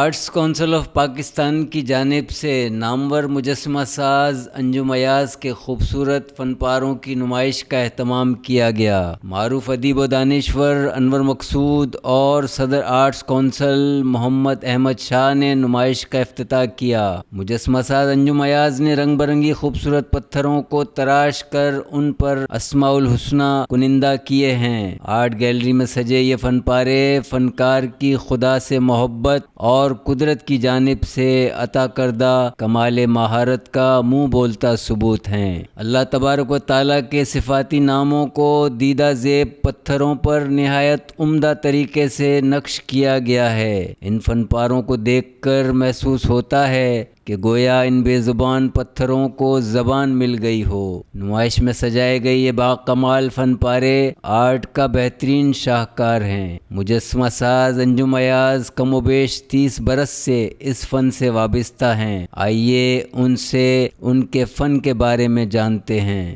Arts council of Pakistan کی جانب سے نامور مجسمہ ساز انجم ایاز کے خوبصورت فن پاروں کی نمائش کا اہتمام کیا گیا۔ معروف ادیب و دانشور انور مقصود اور صدر آرٹس کونسل محمد احمد شاہ نے نمائش کا افتتاح کیا۔ مجسمہ ساز انجم ایاز نے رنگ برنگی خوبصورت پتھروں کو تراش کر ان پر اسماء الحسنی کنندہ کیے ہیں۔ آرٹ گیلری میں سجے یہ فن پارے فنکار کی خدا سے محبت اور قدرت کی جانب سے عطا کردہ کمال مہارت کا منہ بولتا ثبوت ہیں۔ اللہ تبارک و تعالیٰ کے صفاتی ناموں کو دیدہ زیب پتھروں پر نہایت عمدہ طریقے سے نقش کیا گیا ہے۔ ان فن پاروں کو دیکھ کر محسوس ہوتا ہے کہ گویا ان بے زبان پتھروں کو زبان مل گئی ہو۔ نمائش میں سجائے گئے یہ باکمال فن پارے آرٹ کا بہترین شاہکار ہیں۔ مجسمہ ساز انجم ایاز کم و بیش 30 برس سے اس فن سے وابستہ ہیں۔ آئیے ان سے ان کے فن کے بارے میں جانتے ہیں۔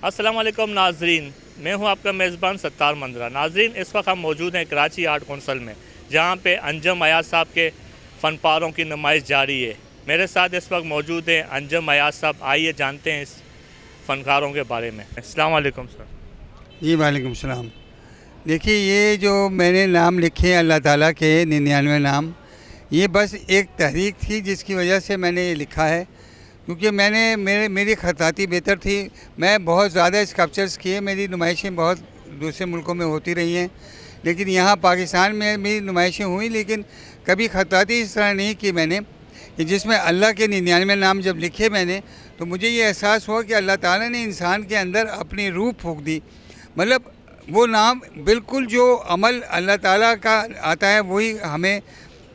السلام علیکم ناظرین، میں ہوں آپ کا میزبان ستار مندرہ۔ ناظرین، اس وقت ہم موجود ہیں کراچی آرٹ کونسل میں، جہاں پہ انجم ایاز صاحب کے فن پاروں کی نمائش جاری ہے۔ میرے ساتھ اس وقت موجود ہیں انجم ایاز صاحب۔ آئیے جانتے ہیں اس فنکاروں کے بارے میں۔ السلام علیکم سر۔ جی وعلیکم السلام۔ دیکھیے، یہ جو میں نے نام لکھے ہیں اللہ تعالیٰ کے 99 نام، یہ بس ایک تحریک تھی جس کی وجہ سے میں نے یہ لکھا ہے، کیونکہ میری خطاطی بہتر تھی۔ میں بہت زیادہ اسکلپچرز کیے، میری نمائشیں بہت دوسرے ملکوں میں ہوتی رہی ہیں، لیکن یہاں پاکستان میں میری نمائشیں ہوئیں، لیکن کبھی خطاطی اس طرح نہیں کی میں نے کہ جس میں اللہ کے 99 نام جب لکھے میں نے، تو مجھے یہ احساس ہوا کہ اللہ تعالیٰ نے انسان کے اندر اپنی روح پھونک دی۔ مطلب وہ نام بالکل جو عمل اللہ تعالیٰ کا آتا ہے وہی ہمیں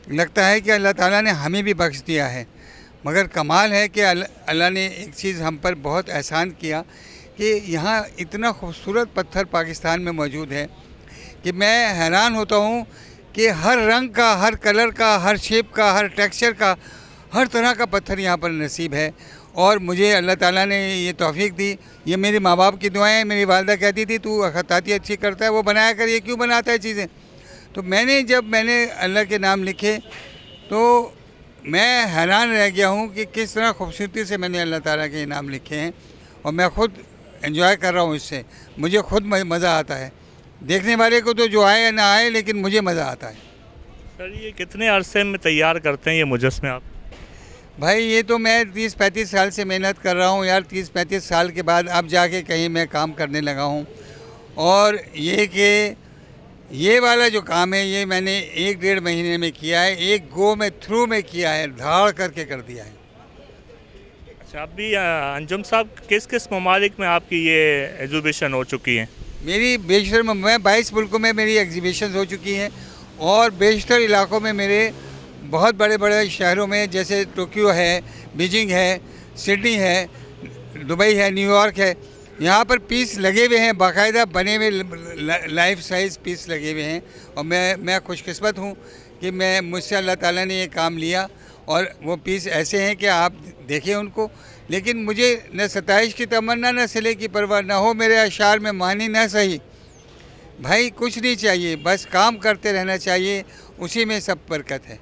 لگتا ہے کہ اللہ تعالیٰ نے ہمیں بھی بخش دیا ہے۔ مگر کمال ہے کہ اللہ نے ایک چیز ہم پر بہت احسان کیا کہ یہاں اتنا خوبصورت پتھر پاکستان میں موجود ہے کہ میں حیران ہوتا ہوں کہ ہر رنگ کا، ہر کلر کا، ہر شیپ کا، ہر ٹیکسچر کا، ہر طرح کا پتھر یہاں پر نصیب ہے۔ اور مجھے اللہ تعالیٰ نے یہ توفیق دی۔ یہ میرے ماں باپ کی دعائیں، میری والدہ کہتی تھی تو خطاطی اچھی کرتا ہے، وہ بنایا کر، یہ کیوں بناتا ہے چیزیں۔ تو جب میں نے اللہ کے نام لکھے تو میں حیران رہ گیا ہوں کہ کس طرح خوبصورتی سے میں نے اللہ تعالیٰ کے نام لکھے ہیں، اور میں خود انجوائے کر رہا ہوں اس سے۔ مجھے خود مزہ آتا ہے، دیکھنے والے کو تو جو آئے یا نہ آئے، لیکن مجھے مزہ آتا ہے۔ سر، یہ کتنے عرصے میں تیار کرتے ہیں یہ مجسمے آپ؟ بھائی، یہ تو میں 30-35 سال سے محنت کر رہا ہوں یار۔ 30-35 سال کے بعد اب جا کے کہیں میں کام کرنے لگا ہوں، اور یہ کہ یہ والا جو کام ہے یہ میں نے 1-1.5 مہینے میں کیا ہے، ایک گو میں تھرو میں کیا ہے، دھاڑ کر کے کر دیا ہے۔ اچھا، ابھی انجم صاحب کس کس ممالک میں آپ کی یہ ایگزیبیشن ہو چکی ہیں؟ میری بیشتر میں 22 ملکوں میں میری ایگزیبیشنز ہو چکی ہیں، اور بیشتر علاقوں میں میرے بہت بڑے بڑے شہروں میں، جیسے ٹوکیو ہے، بیجنگ ہے، سڈنی ہے، دبئی ہے، نیو یارک ہے، یہاں پر پیس لگے ہوئے ہیں، باقاعدہ بنے ہوئے لائف سائز پیس لگے ہوئے ہیں۔ اور میں خوش قسمت ہوں کہ مجھ سے اللہ تعالیٰ نے یہ کام لیا، اور وہ پیس ایسے ہیں کہ آپ دیکھیں ان کو۔ لیکن مجھے نہ ستائش کی تمنا، نہ صلے کی پرواہ، نہ ہو میرے اشعار میں معنی نہ صحیح۔ بھائی کچھ نہیں چاہیے، بس کام کرتے رہنا چاہیے، اسی میں سب برکت ہے۔